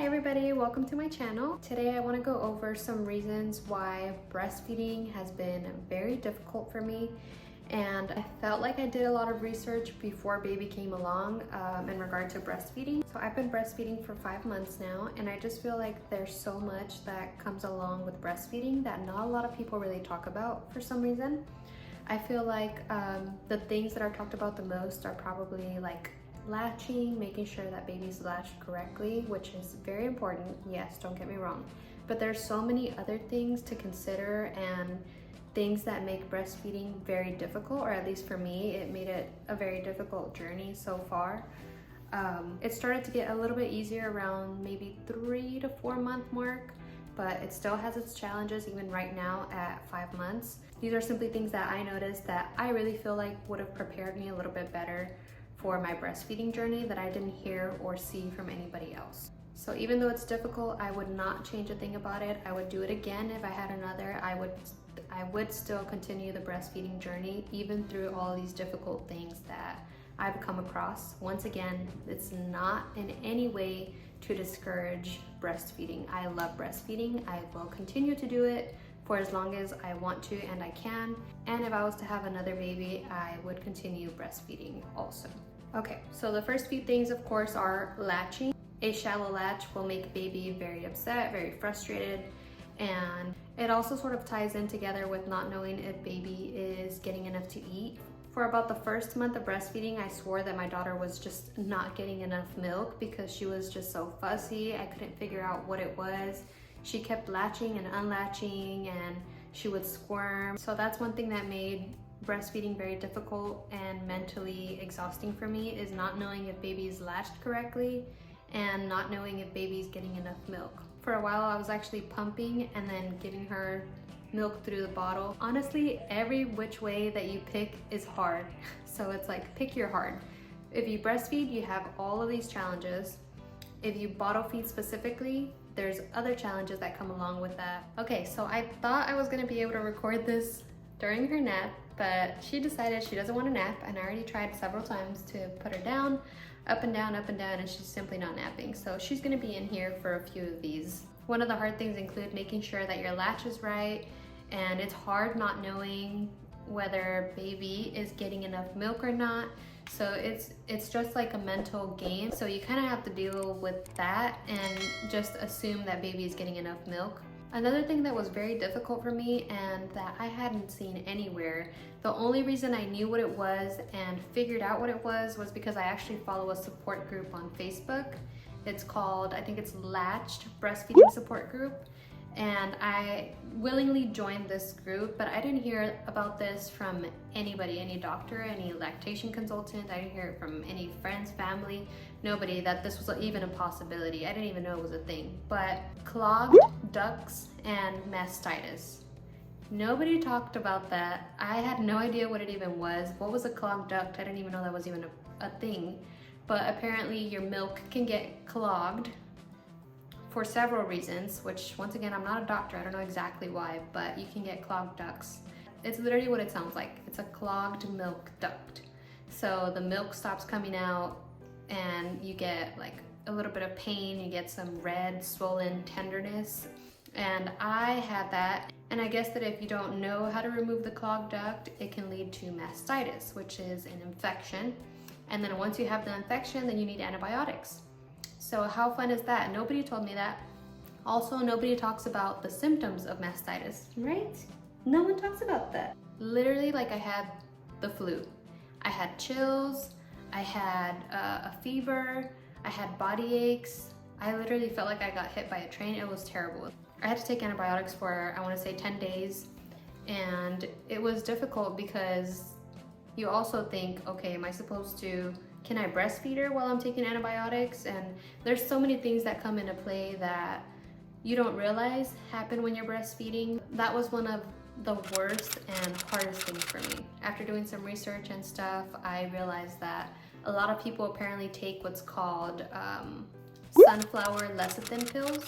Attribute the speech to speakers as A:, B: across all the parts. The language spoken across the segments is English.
A: everybody, welcome to my channel. Today I want to go over some reasons why breastfeeding has been very difficult for me, and I felt like I did a lot of research before baby came along in regard to breastfeeding. So I've been breastfeeding for 5 months now, and I just feel like there's so much that comes along with breastfeeding that not a lot of people really talk about for some reason. I feel like the things that are talked about the most are probably like latching, making sure that baby's latched correctly, which is very important, yes, don't get me wrong, but there's so many other things to consider and things that make breastfeeding very difficult, or at least for me, it made it a very difficult journey so far. It started to get a little bit easier around maybe 3 to 4 month mark, but it still has its challenges even right now at 5 months. These are simply things that I noticed that I really feel like would have prepared me a little bit better for my breastfeeding journey that I didn't hear or see from anybody else. So even though it's difficult, I would not change a thing about it. I would do it again if I had another. I would still continue the breastfeeding journey even through all these difficult things that I've come across. Once again, it's not in any way to discourage breastfeeding. I love breastfeeding. I will continue to do it for as long as I want to and I can. And if I was to have another baby, I would continue breastfeeding also. Okay, so the first few things, of course, are latching. A shallow latch will make baby very upset, very frustrated, and it also sort of ties in together with not knowing if baby is getting enough to eat. For about the first month of breastfeeding, I swore that my daughter was just not getting enough milk because she was just so fussy. I couldn't figure out what it was. She kept latching and unlatching and she would squirm. So that's one thing that made breastfeeding very difficult and mentally exhausting for me, is not knowing if baby's latched correctly and not knowing if baby's getting enough milk. For a while I was actually pumping and then giving her milk through the bottle. Honestly, every which way that you pick is hard. So it's like, pick your hard. If you breastfeed, you have all of these challenges. If you bottle feed specifically, there's other challenges that come along with that. Okay, so I thought I was gonna be able to record this during her nap, but she decided she doesn't want to nap, and I already tried several times to put her down, up and down, and she's simply not napping. So she's gonna be in here for a few of these. One of the hard things include making sure that your latch is right, and it's hard not knowing whether baby is getting enough milk or not. So it's just like a mental game. So you kind of have to deal with that and just assume that baby is getting enough milk. Another thing that was very difficult for me and that I hadn't seen anywhere, the only reason I knew what it was and figured out what it was because I actually follow a support group on Facebook. It's called, I think it's Latched Breastfeeding Support Group. And I willingly joined this group, but I didn't hear about this from anybody, any doctor, any lactation consultant. I didn't hear it from any friends, family, nobody, that this was even a possibility. I didn't even know it was a thing. But clogged ducts and mastitis. Nobody talked about that. I had no idea what it even was. What was a clogged duct? I didn't even know that was even a thing. But apparently your milk can get clogged for several reasons, which once again, I'm not a doctor, I don't know exactly why, but you can get clogged ducts. It's literally what it sounds like. It's a clogged milk duct. So the milk stops coming out and you get like a little bit of pain, you get some red, swollen tenderness. And I had that. And I guess that if you don't know how to remove the clogged duct, it can lead to mastitis, which is an infection. And then once you have the infection, then you need antibiotics. So how fun is that? Nobody told me that. Also, nobody talks about the symptoms of mastitis, right? No one talks about that. Literally, like, I had the flu. I had chills, I had a fever, I had body aches. I literally felt like I got hit by a train. It was terrible. I had to take antibiotics for, I want to say 10 days. And it was difficult because you also think, okay, am I supposed to, can I breastfeed her while I'm taking antibiotics? And there's so many things that come into play that you don't realize happen when you're breastfeeding. That was one of the worst and hardest things for me. After doing some research and stuff, I realized that a lot of people apparently take what's called sunflower lecithin pills.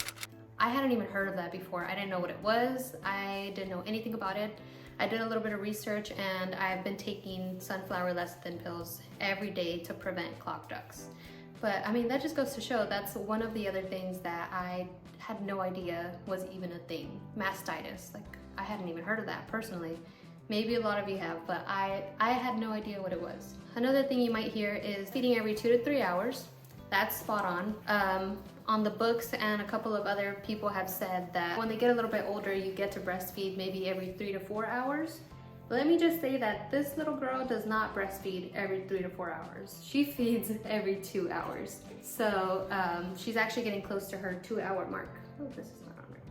A: I hadn't even heard of that before. I didn't know what it was. I didn't know anything about it. I did a little bit of research and I've been taking sunflower lecithin pills every day to prevent clogged ducts. But I mean, that just goes to show that's one of the other things that I had no idea was even a thing. Mastitis, like I hadn't even heard of that personally. Maybe a lot of you have, but I had no idea what it was. Another thing you might hear is feeding every 2 to 3 hours. That's spot on. On the books, and a couple of other people have said that when they get a little bit older, you get to breastfeed maybe every 3 to 4 hours. Let me just say that this little girl does not breastfeed every 3 to 4 hours. She feeds every 2 hours. So she's actually getting close to her 2-hour mark. Oh, this is not on right.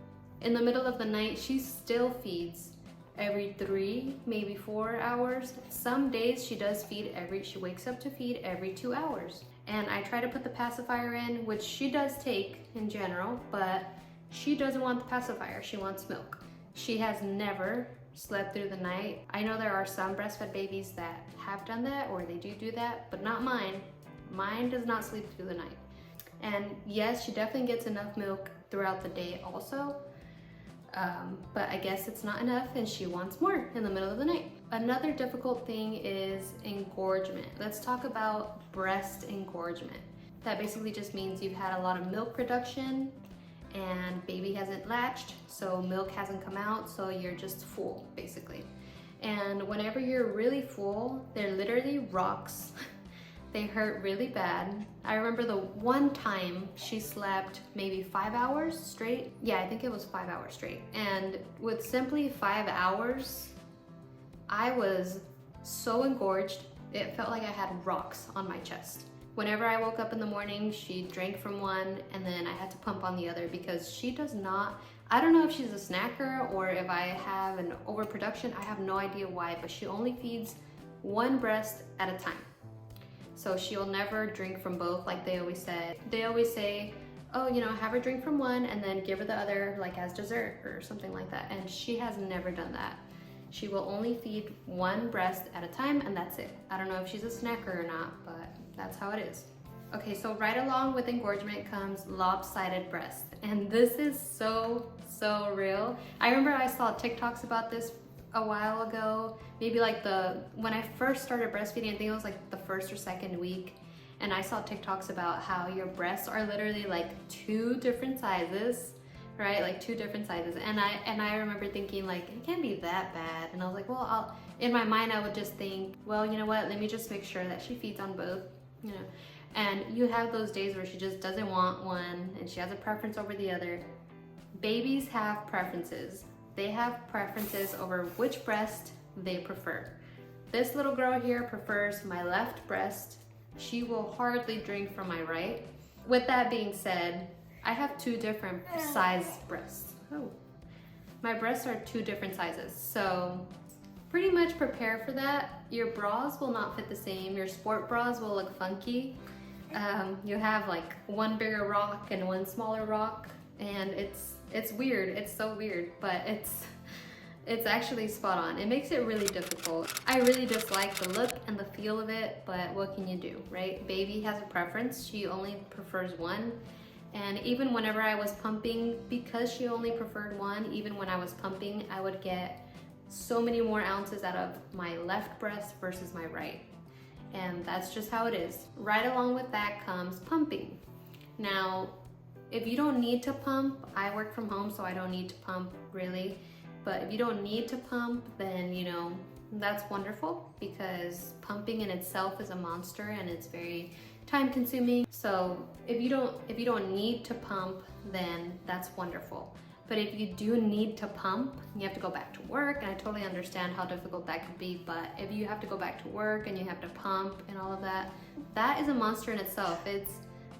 A: In the middle of the night, she still feeds every 3, maybe 4 hours. Some days she does feed she wakes up to feed every 2 hours. And I try to put the pacifier in, which she does take in general, but she doesn't want the pacifier, she wants milk. She has never slept through the night. I know there are some breastfed babies that have done that, or they do that, but not mine. Mine does not sleep through the night. And yes, she definitely gets enough milk throughout the day also, but I guess it's not enough and she wants more in the middle of the night. Another difficult thing is engorgement. Let's talk about breast engorgement. That basically just means you've had a lot of milk production and baby hasn't latched, so milk hasn't come out, so you're just full basically. And whenever you're really full, they're literally rocks. They hurt really bad. I remember the one time she slept maybe 5 hours straight. Yeah, I think it was 5 hours straight. And with simply 5 hours, I was so engorged, it felt like I had rocks on my chest. Whenever I woke up in the morning, she drank from one and then I had to pump on the other because she does not, I don't know if she's a snacker or if I have an overproduction, I have no idea why, but she only feeds one breast at a time. So she'll never drink from both like they always say. They always say, oh, you know, have her drink from one and then give her the other like as dessert or something like that. And she has never done that. She will only feed one breast at a time and that's it. I don't know if she's a snacker or not, but that's how it is. Okay, so right along with engorgement comes lopsided breast. And this is so real. I remember I saw TikToks about this a while ago, maybe like when I first started breastfeeding, I think it was like the 1st or 2nd week, and I saw TikToks about how your breasts are literally like 2 different sizes, right? Like 2 different sizes. And I remember thinking like, it can't be that bad. And I was like, well, in my mind, I would just think, well, you know what? Let me just make sure that she feeds on both, you know? And you have those days where she just doesn't want one and she has a preference over the other. Babies have preferences. They have preferences over which breast they prefer. This little girl here prefers my left breast. She will hardly drink from my right. With that being said, I have 2 different size breasts. Oh, my breasts are 2 different sizes. So pretty much prepare for that. Your bras will not fit the same. Your sport bras will look funky. You have like one bigger rock and one smaller rock, and it's weird. It's so weird, but it's actually spot on. It makes it really difficult. I really dislike the look and the feel of it, but what can you do, right? Baby has a preference. She only prefers one. And even whenever I was pumping, because she only preferred one, even when I was pumping, I would get so many more ounces out of my left breast versus my right. And that's just how it is. Right along with that comes pumping. Now, if you don't need to pump, I work from home, so I don't need to pump really. But if you don't need to pump, then, you know, that's wonderful, because pumping in itself is a monster and it's very time consuming. So if you don't need to pump, then that's wonderful. But if you do need to pump, you have to go back to work, and I totally understand how difficult that could be, but if you have to go back to work and you have to pump and all of that, that is a monster in itself.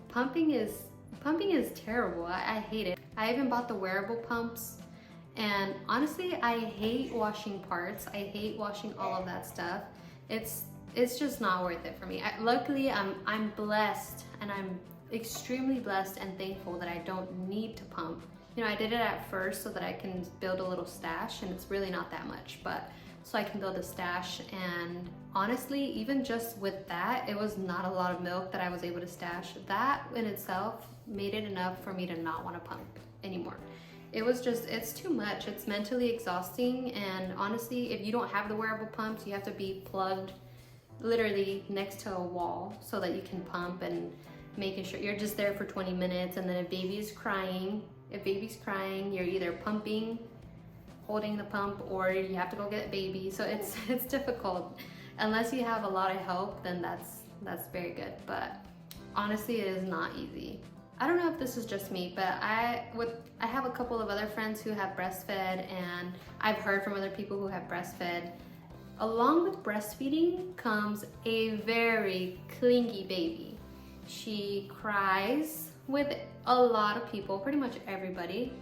A: Pumping is terrible. I hate it. I even bought the wearable pumps, and honestly, I hate washing parts. I hate washing all of that stuff. It's just not worth it for me. Luckily, I'm blessed, and I'm extremely blessed and thankful that I don't need to pump. You know, I did it at first so that I can build a little stash, and it's really not that much, but so I can build a stash. And honestly, even just with that, it was not a lot of milk that I was able to stash. That in itself made it enough for me to not want to pump anymore. It's too much. It's mentally exhausting. And honestly, if you don't have the wearable pumps, you have to be plugged literally next to a wall so that you can pump. And making sure you're just there for 20 minutes, and then if baby's crying, you're either pumping, holding the pump, or you have to go get baby. So it's difficult. Unless you have a lot of help, then that's very good. But honestly, it is not easy. I don't know if this is just me, but I have a couple of other friends who have breastfed, and I've heard from other people who have breastfed. Along with breastfeeding comes a very clingy baby. She cries with a lot of people, pretty much everybody.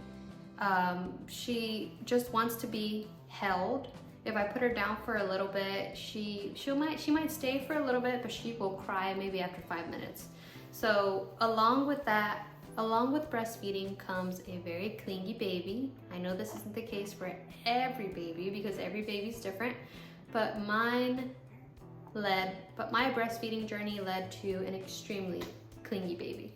A: She just wants to be held. If I put her down for a little bit, she might stay for a little bit, but she will cry maybe after 5 minutes. So along with breastfeeding comes a very clingy baby. I know this isn't the case for every baby because every baby's different, but my breastfeeding journey led to an extremely clingy baby.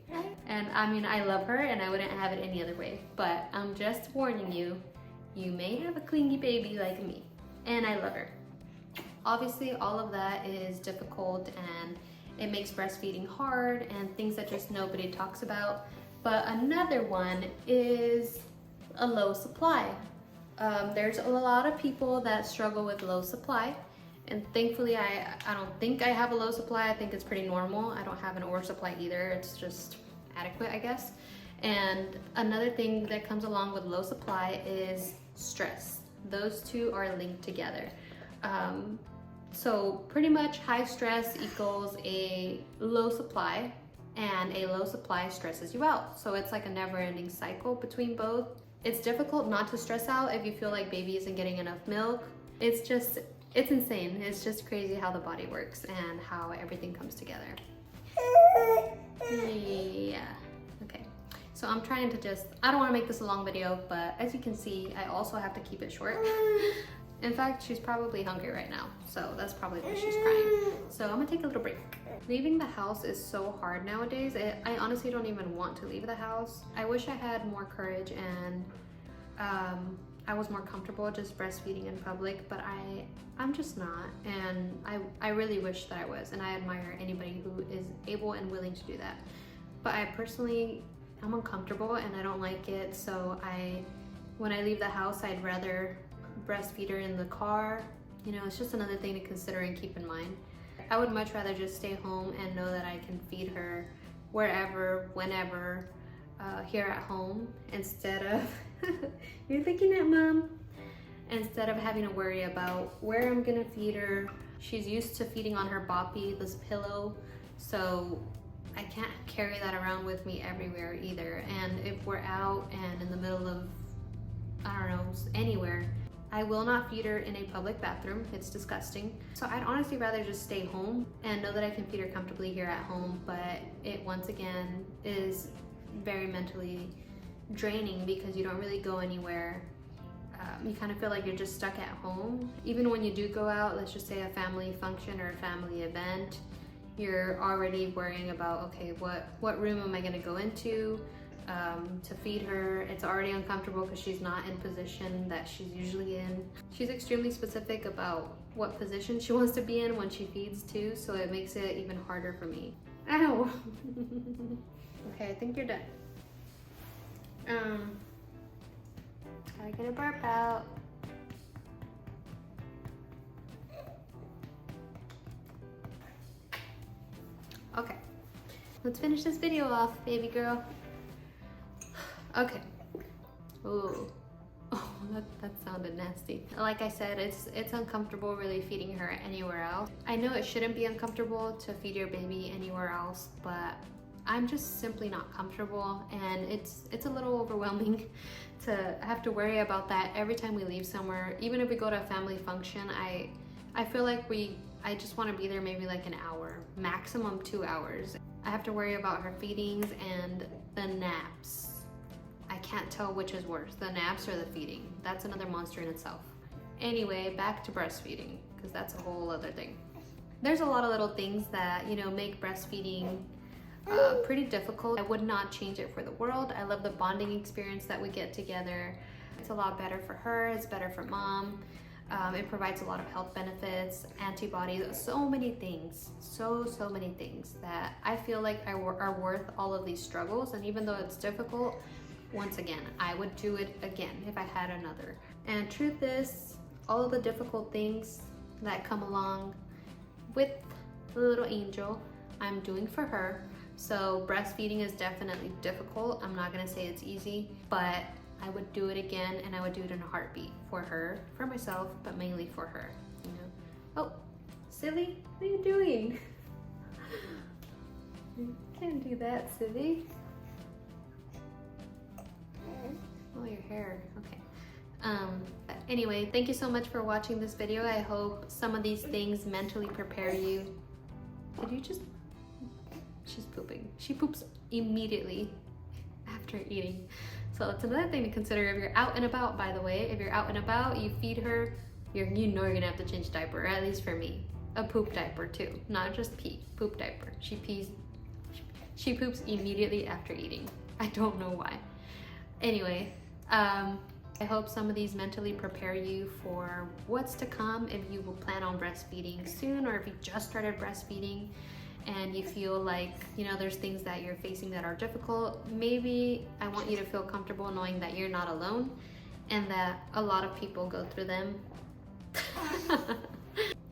A: And I mean, I love her and I wouldn't have it any other way, but I'm just warning you, you may have a clingy baby like me, and I love her. Obviously, all of that is difficult and it makes breastfeeding hard and things that just nobody talks about. But another one is a low supply. There's a lot of people that struggle with low supply, and thankfully I don't think I have a low supply. I think it's pretty normal. I don't have an oversupply either. It's just adequate, I guess. And another thing that comes along with low supply is stress. Those two are linked together. So pretty much high stress equals a low supply, and a low supply stresses you out. So it's like a never-ending cycle between both. It's difficult not to stress out if you feel like baby isn't getting enough milk. It's insane. It's just crazy how the body works and how everything comes together. Yeah, okay. So I'm trying to I don't want to make this a long video, but as you can see, I also have to keep it short. In fact, she's probably hungry right now, so that's probably why she's crying. So I'm gonna take a little break. Leaving the house is so hard nowadays. I honestly don't even want to leave the house. I wish I had more courage and I was more comfortable just breastfeeding in public, but I'm just not. And I really wish that I was, and I admire anybody who is able and willing to do that. But I'm uncomfortable and I don't like it, so when I leave the house, I'd rather breastfeed her in the car. You know, it's just another thing to consider and keep in mind. I would much rather just stay home and know that I can feed her wherever, whenever, here at home, instead of you're looking at mom, instead of having to worry about where I'm gonna feed her. She's used to feeding on her boppy, this pillow, so I can't carry that around with me everywhere either. And if we're out and in the middle of, I don't know, anywhere, I will not feed her in a public bathroom. It's disgusting. So I'd honestly rather just stay home and know that I can feed her comfortably here at home, but it once again is very mentally draining because you don't really go anywhere. You kind of feel like you're just stuck at home. Even when you do go out, let's just say a family function or a family event, you're already worrying about, okay, what room am I gonna go into to feed her? It's already uncomfortable because she's not in position that she's usually in. She's extremely specific about what position she wants to be in when she feeds too, so it makes it even harder for me. Ow! Okay, I think you're done. Gotta get a burp out. Okay, let's finish this video off, baby girl. Okay. Ooh. Oh, that sounded nasty. Like I said, it's uncomfortable really feeding her anywhere else. I know it shouldn't be uncomfortable to feed your baby anywhere else, but I'm just simply not comfortable, and it's a little overwhelming to have to worry about that every time we leave somewhere. Even if we go to a family function, I feel like I just want to be there maybe like an hour, maximum 2 hours. I have to worry about her feedings and the naps. I can't tell which is worse, the naps or the feeding. That's another monster in itself. Anyway, back to breastfeeding, because that's a whole other thing. There's a lot of little things that, you know, make breastfeeding pretty difficult. I would not change it for the world. I love the bonding experience that we get together. It's a lot better for her, it's better for mom. It provides a lot of health benefits, antibodies, so many things, so many things that I feel like are worth all of these struggles. And even though it's difficult, once again, I would do it again if I had another. And truth is, all of the difficult things that come along with the little angel, I'm doing for her. So breastfeeding is definitely difficult. I'm not gonna say it's easy, but I would do it again, and I would do it in a heartbeat for her, for myself, but mainly for her, you know? Oh, silly, what are you doing? You can't do that, silly. Oh, your hair, okay. Anyway, thank you so much for watching this video. I hope some of these things mentally prepare you. Did you just, she's pooping. She poops immediately after eating. So it's another thing to consider if you're out and about, by the way. If you're out and about, you feed her, you know you're gonna have to change diaper, at least for me. A poop diaper too, not just pee, poop diaper. She poops immediately after eating. I don't know why. Anyway, I hope some of these mentally prepare you for what's to come if you will plan on breastfeeding soon, or if you just started breastfeeding and you feel like, you know, there's things that you're facing that are difficult. Maybe I want you to feel comfortable knowing that you're not alone and that a lot of people go through them.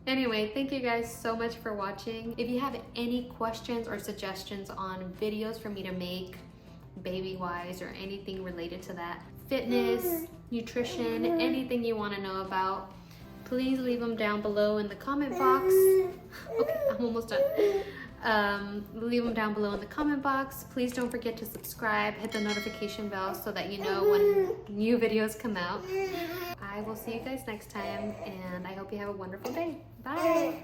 A: Anyway, thank you guys so much for watching. If you have any questions or suggestions on videos for me to make, baby-wise, or anything related to that, fitness, nutrition, anything you want to know about, please leave them down below in the comment box. Okay, I'm almost done. Leave them down below in the comment box. Please don't forget to subscribe, hit the notification bell so that you know when new videos come out. I will see you guys next time, and I hope you have a wonderful day. Bye.